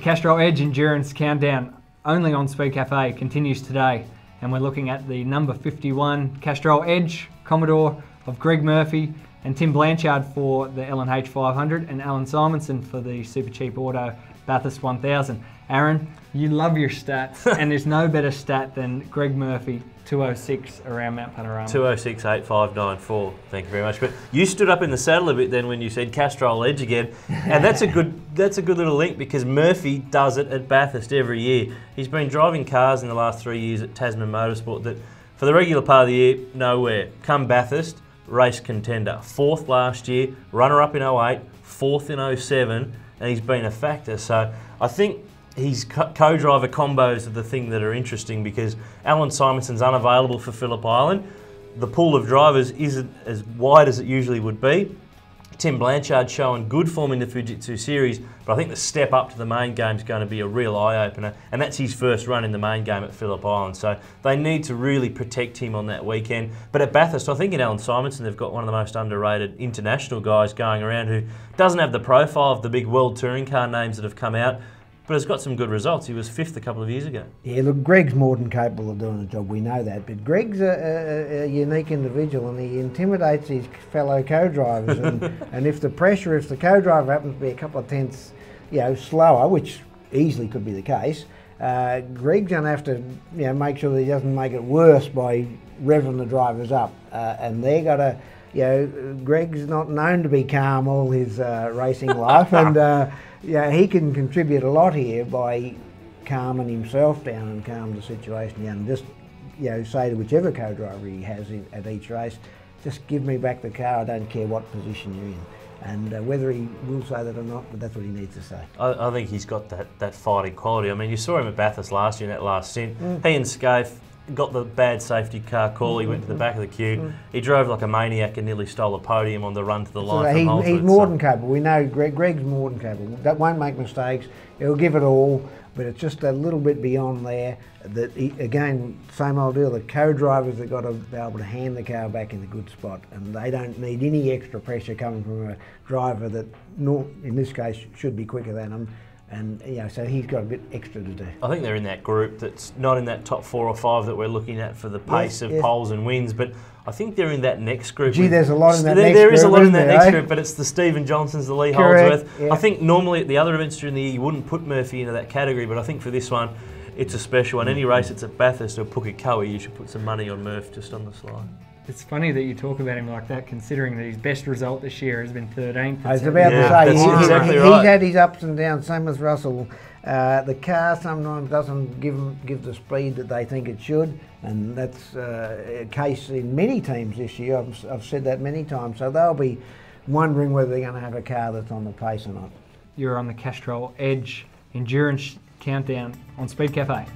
Castrol Edge Endurance Countdown, only on Speed Cafe, continues today. And we're looking at the number 51 Castrol Edge Commodore of Greg Murphy and Tim Blanchard for the L&H 500 and Allan Simonsen for the Super Cheap Auto Bathurst 1000. Aaron, you love your stats, and there's no better stat than Greg Murphy, 206 around Mount Panorama. 206.8594. Thank you very much. But you stood up in the saddle a bit then when you said Castrol Edge again, and that's a good little link because Murphy does it at Bathurst every year. He's been driving cars in the last 3 years at Tasman Motorsport that, for the regular part of the year, nowhere. Come Bathurst, race contender. 4th last year, runner-up in 08, 4th in 07, and he's been a factor. So I think his co-driver combos are the thing that are interesting because Allan Simonsen's unavailable for Phillip Island. The pool of drivers isn't as wide as it usually would be. Tim Blanchard showing good form in the Fujitsu Series, but I think the step up to the main game is going to be a real eye-opener, and that's his first run in the main game at Phillip Island. So they need to really protect him on that weekend. But at Bathurst, I think in Allan Simonsen, they've got one of the most underrated international guys going around who doesn't have the profile of the big world touring car names that have come out, but has got some good results. He was 5th a couple of years ago. Yeah, look, Greg's more than capable of doing the job, we know that, but Greg's a unique individual and he intimidates his fellow co-drivers and if the co-driver happens to be a couple of tenths slower, which easily could be the case, Greg's going to have to make sure that he doesn't make it worse by revving the drivers up, and they're got to, Greg's not known to be calm all his racing life, and he can contribute a lot here by calming himself down and calm the situation down. Just say to whichever co-driver he has at each race, just give me back the car. I don't care what position you're in. And whether he will say that or not, but that's what he needs to say. I think he's got that fighting quality. I mean, you saw him at Bathurst last year in that last stint. He and Scaife got the bad safety car call. He went to the back of the queue. He drove like a maniac and nearly stole a podium on the run to the line. So he's more than capable. We know Greg's more than capable. That won't make mistakes. He'll give it all, but it's just a little bit beyond there. That again, same old deal. The co-drivers have got to be able to hand the car back in a good spot, and they don't need any extra pressure coming from a driver that, in this case, should be quicker than them. And so he's got a bit extra to do. I think they're in that group that's not in that top 4 or 5 that we're looking at for the pace of poles and wins, but I think they're in that next group. Gee, there's a lot in that next group. There is a lot in that next group, but it's the Stephen Johnsons, the Lee Holdsworth. Yeah. I think normally at the other events during the year you wouldn't put Murphy into that category, but I think for this one it's a special one. Any race that's at Bathurst or Pukekohe, you should put some money on Murph just on the slide. It's funny that you talk about him like that, considering that his best result this year has been 13th. I was about to say, he's had his ups and downs, same as Russell. The car sometimes doesn't give the speed that they think it should, and that's a case in many teams this year. I've said that many times, so they'll be wondering whether they're going to have a car that's on the pace or not. You're on the Castrol Edge Endurance Countdown on Speed Cafe.